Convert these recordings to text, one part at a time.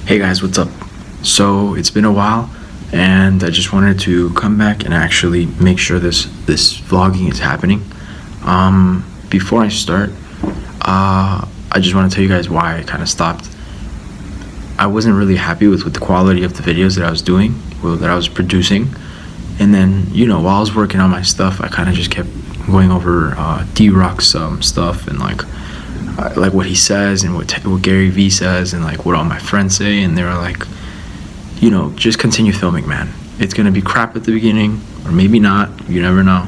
Hey guys, what's up? So it's been a while, and I just wanted to come back and actually make sure this vlogging is happening. Before I start, I just want to tell you guys why I kind of stopped. I wasn't really happy with the quality of the videos that I was doing, that I was producing, and then while I was working on my stuff, I kind of just kept going over D-Rock's stuff and like what he says and what Gary Vee says and like what all my friends say, and they were like, just continue filming, man. It's gonna be crap at the beginning, or maybe not, you never know,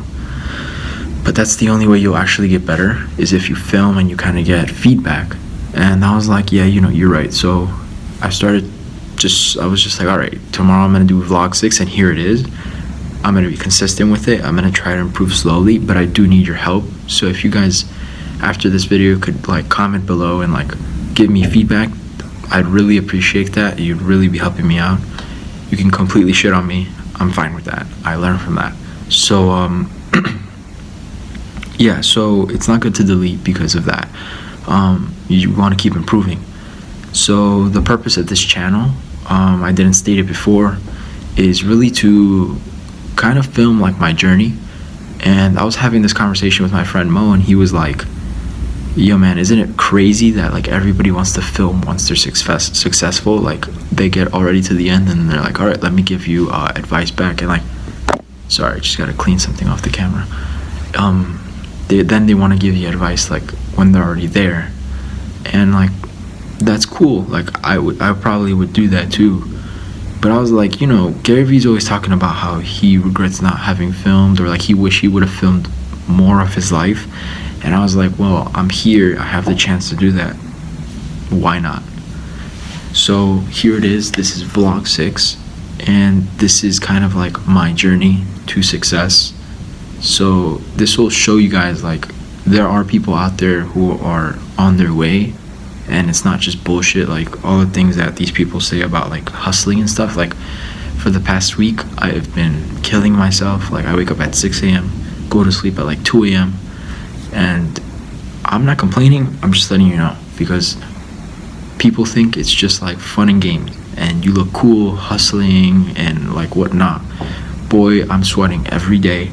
but that's the only way you'll actually get better, is if you film and you kind of get feedback. And I was like, yeah, you're right. So I was just like, all right, tomorrow I'm gonna do vlog 6, and here it is. I'm gonna be consistent with it. I'm gonna try to improve slowly, but I do need your help. So if you guys after this video could like comment below and like give me feedback, I'd really appreciate that. You'd really be helping me out. You can completely shit on me, I'm fine with that. I learned from that. So yeah, so it's not good to delete because of that. You want to keep improving. So the purpose of this channel, I didn't state it before, is really to kind of film like my journey. And I was having this conversation with my friend Mo, and he was like, yo man, isn't it crazy that like everybody wants to film once they're successful? Like they get already to the end and they're like, all right, let me give you advice back. And like, sorry, I just gotta clean something off the camera. They want to give you advice like when they're already there, and like that's cool. Like I probably would do that too. But I was like, Gary Vee's always talking about how he regrets not having filmed, or like he wish he would have filmed more of his life. And I was like, well, I'm here, I have the chance to do that, why not? So here it is. This is vlog 6, and this is kind of like my journey to success. So this will show you guys like there are people out there who are on their way, and it's not just bullshit, like all the things that these people say about like hustling and stuff. Like for the past week, I've been killing myself. Like I wake up at 6 a.m, go to sleep at like 2 a.m, and I'm not complaining, I'm just letting you know, because people think it's just like fun and games and you look cool hustling and like whatnot. Boy, I'm sweating every day.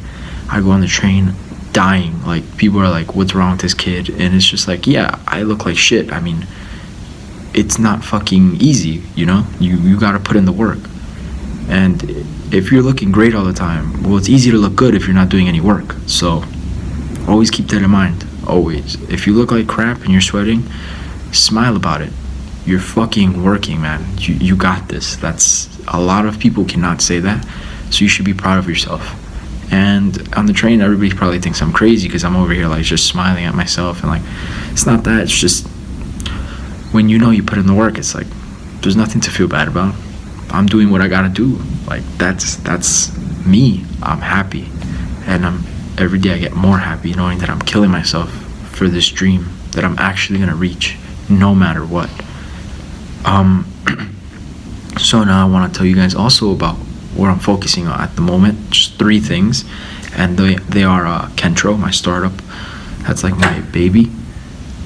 I go on the train dying. Like people are like, what's wrong with this kid? And it's just like, yeah, I look like shit. I mean, it's not fucking easy, you gotta put in the work. And if you're looking great all the time, well, it's easy to look good if you're not doing any work. So always keep that in mind. Always. If you look like crap and you're sweating, smile about it. You're fucking working, man. You got this. That's a lot of people cannot say that. So you should be proud of yourself. And on the train, everybody probably thinks I'm crazy because I'm over here like just smiling at myself, and like it's not that. It's just when you put in the work, it's like there's nothing to feel bad about. I'm doing what I gotta do. Like that's me. I'm happy, and every day I get more happy knowing that I'm killing myself for this dream that I'm actually gonna reach no matter what. So now I want to tell you guys also about what I'm focusing on at the moment. Just 3 things, and they are Kentro, my startup. That's like my baby.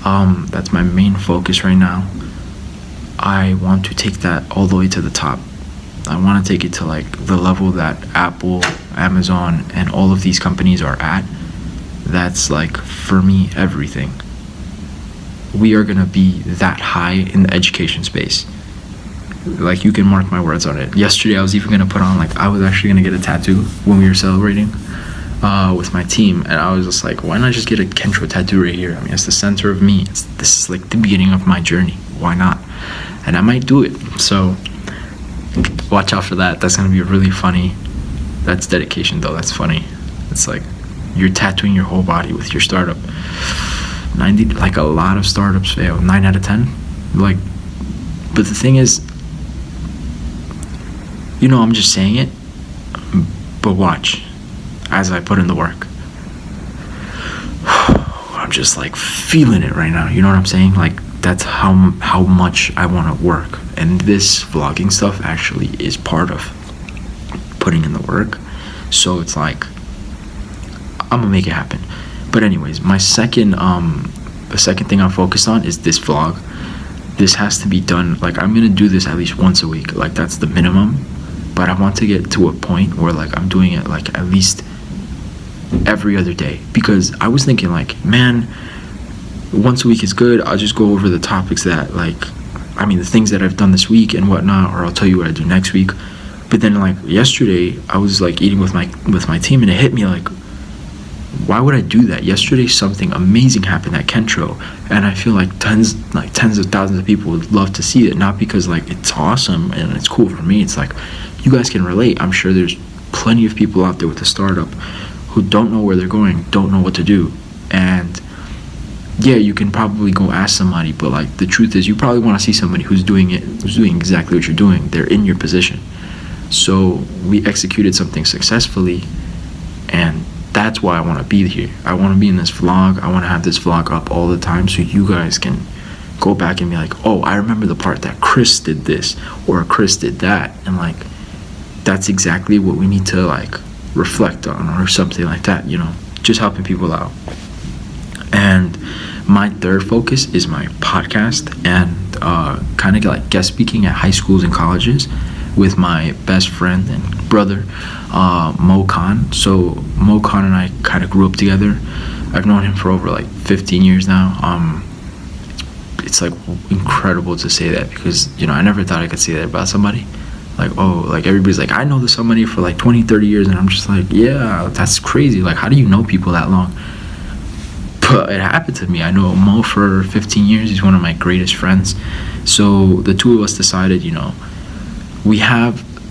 That's my main focus right now. I want to take that all the way to the top. I want to take it to like the level that Apple, Amazon, and all of these companies are at. That's like, for me, everything. We are gonna be that high in the education space. Like, you can mark my words on it. Yesterday I was even gonna put on, like, I was actually gonna get a tattoo when we were celebrating with my team, and I was just like, why not just get a Kentro tattoo right here? I mean, it's the center of me. This is like the beginning of my journey. Why not? And I might do it. So watch out for that. That's gonna be really funny. That's dedication though. That's funny. It's like you're tattooing your whole body with your startup. Like a lot of startups fail. 9 out of 10. Like, but the thing is, I'm just saying it, but watch as I put in the work. I'm just like feeling it right now. You know what I'm saying? Like that's how much I want to work, and this vlogging stuff actually is part of putting in the work. So it's like I'm gonna make it happen. But anyways, my second the second thing I'm focused on is this vlog. this has to be done. Like, I'm gonna do this at least once a week. Like, that's the minimum. But I want to get to a point where, like, I'm doing it, like, at least every other day. Because I was thinking, like, man, once a week is good. I'll just go over the topics that, like, I mean, the things that I've done this week and whatnot, or I'll tell you what I do next week. But then, like, yesterday, I was, like, eating with my team, and it hit me, like, why would I do that? Yesterday, something amazing happened at Kentro, and I feel like tens of thousands of people would love to see it. Not because, like, it's awesome and it's cool for me. It's like, you guys can relate. I'm sure there's plenty of people out there with a startup who don't know where they're going, don't know what to do. And yeah, you can probably go ask somebody, but, like, the truth is, you probably want to see somebody who's doing exactly what you're doing. They're in your position. So we executed something successfully, and that's why I want to be here. I want to be in this vlog. I want to have this vlog up all the time so you guys can go back and be like, oh, I remember the part that Chris did this or Chris did that. And, like, that's exactly what we need to, like, reflect on or something like that, you know, just helping people out. And my third focus is my podcast and kind of like guest speaking at high schools and colleges with my best friend and brother, Mo Khan. So Mo Khan and I kind of grew up together. I've known him for over like 15 years now. It's like incredible to say that because, you know, I never thought I could say that about somebody. Like, oh, like everybody's like, I know this somebody for like 20, 30 years. And I'm just like, yeah, that's crazy. Like, how do you know people that long? But it happened to me. I know Mo for 15 years. He's one of my greatest friends. So the two of us decided, you know,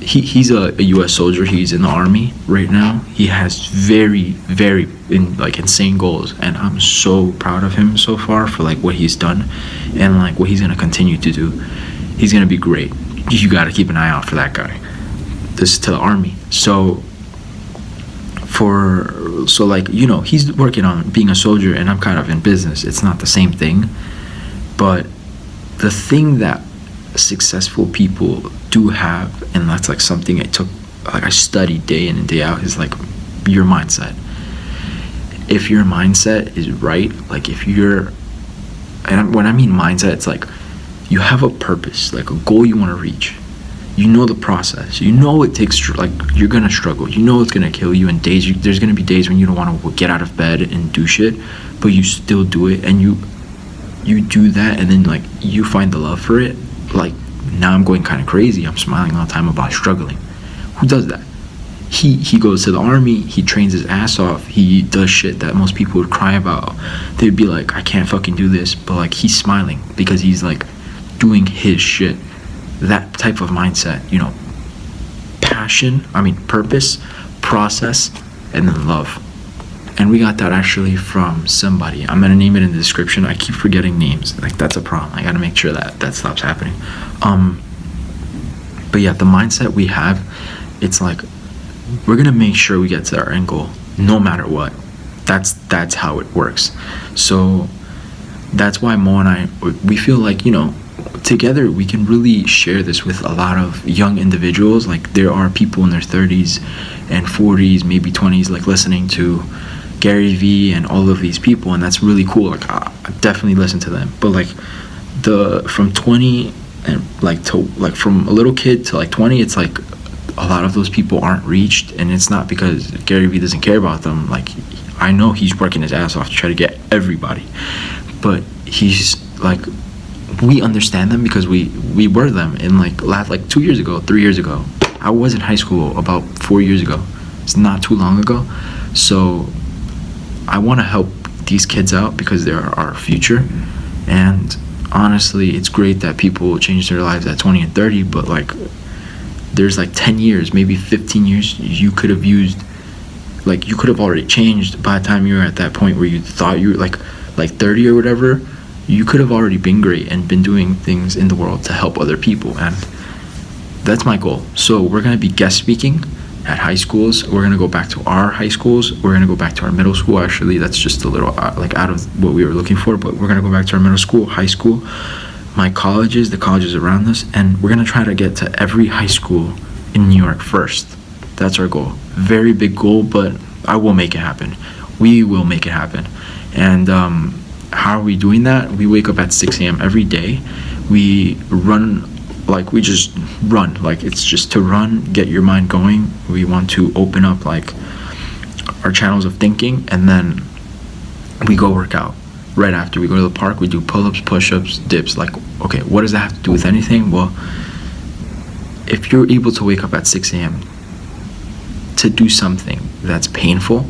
he's a U.S. soldier. He's in the Army right now. He has very, very insane goals, and I'm so proud of him so far for like what he's done and like what he's gonna continue to do. He's gonna be great. You gotta keep an eye out for that guy. This is to the Army. So like, you know, he's working on being a soldier, and I'm kind of in business. It's not the same thing, but the thing that successful people do have, and that's like something I studied day in and day out, is like your mindset. If your mindset is right, like when I mean mindset, it's like you have a purpose, like a goal you want to reach. You know the process. You know it takes, like, you're gonna struggle. You know it's gonna kill you, and there's gonna be days when you don't want to get out of bed and do shit, but you still do it, and you do that, and then like you find the love for it. Like, now I'm going kind of crazy. I'm smiling all the time about struggling. Who does that? He goes to the Army. He trains his ass off. He does shit that most people would cry about. They'd be like, I can't fucking do this, but like he's smiling because he's like doing his shit. That type of mindset, you know, purpose, process, and then love. And we got that actually from somebody. I'm gonna name it in the description. I keep forgetting names. Like, that's a problem. I gotta make sure that stops happening. But yeah, the mindset we have, it's like we're gonna make sure we get to our end goal no matter what. That's how it works. So that's why Mo and I, we feel like, you know, together we can really share this with a lot of young individuals. Like, there are people in their 30s and 40s, maybe 20s, like listening to Gary Vee and all of these people, and that's really cool. Like, I definitely listen to them. But like from 20 and like to like from a little kid to like 20, it's like a lot of those people aren't reached, and it's not because Gary Vee doesn't care about them. Like, I know he's working his ass off to try to get everybody, but he's like, we understand them because we were them. And like 2 years ago, 3 years ago, I was in high school about 4 years ago. It's not too long ago. So I want to help these kids out because they're our future. And honestly, it's great that people change their lives at 20 and 30, but like there's like 10 years, maybe 15 years you could have used, like you could have already changed by the time you were at that point where you thought you were like 30 or whatever. You could have already been great and been doing things in the world to help other people, and that's my goal. So we're going to be guest speaking at high schools. We're going to go back to our high schools. We're going to go back to our middle school. Actually, that's just a little like out of what we were looking for, but we're going to go back to our middle school, high school, my colleges, the colleges around us, and we're going to try to get to every high school in New York first. That's our goal. Very big goal, but I will make it happen. We will make it happen. And how are we doing that? We wake up at 6 a.m. every day. We run, like we just run, like it's just to run, get your mind going. We want to open up like our channels of thinking, and then we go work out. Right after we go to the park, we do pull-ups, push-ups, dips. Like, okay, what does that have to do with anything? Well, if you're able to wake up at 6 a.m. to do something that's painful,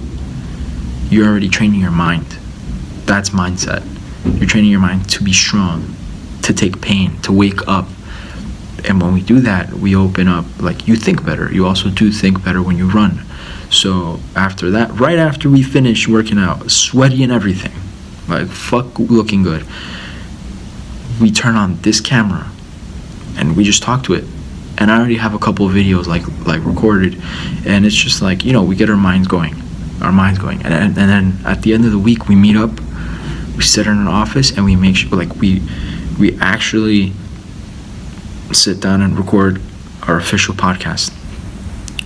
you're already training your mind. That's mindset. You're training your mind to be strong, to take pain, to wake up. And when we do that, we open up, like, you think better. You also do think better when you run. So after that, right after we finish working out, sweaty and everything, like fuck looking good, we turn on this camera and we just talk to it. And I already have a couple of videos like recorded, and it's just like, you know, we get our minds going, and then at the end of the week we meet up, we sit in an office, and we make sure, like, we actually sit down and record our official podcast.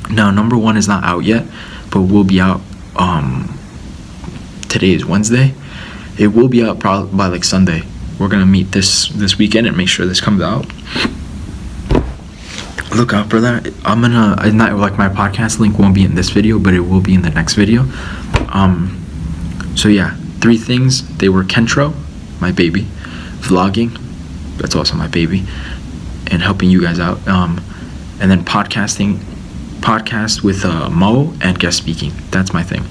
Now, number 1 is not out yet, but will be out. Today is Wednesday. It will be out probably by like Sunday. We're gonna meet this weekend and make sure this comes out. Look out for that. I'm gonna, not like, my podcast link won't be in this video, but it will be in the next video. So yeah, 3 things. They were Kentro, my baby, vlogging, that's also my baby, and helping you guys out, and then podcast with Mo, and guest speaking. That's my thing.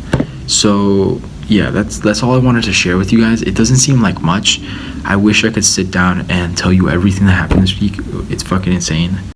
So yeah, that's all I wanted to share with you guys. It doesn't seem like much. I wish I could sit down and tell you everything that happened this week. It's fucking insane.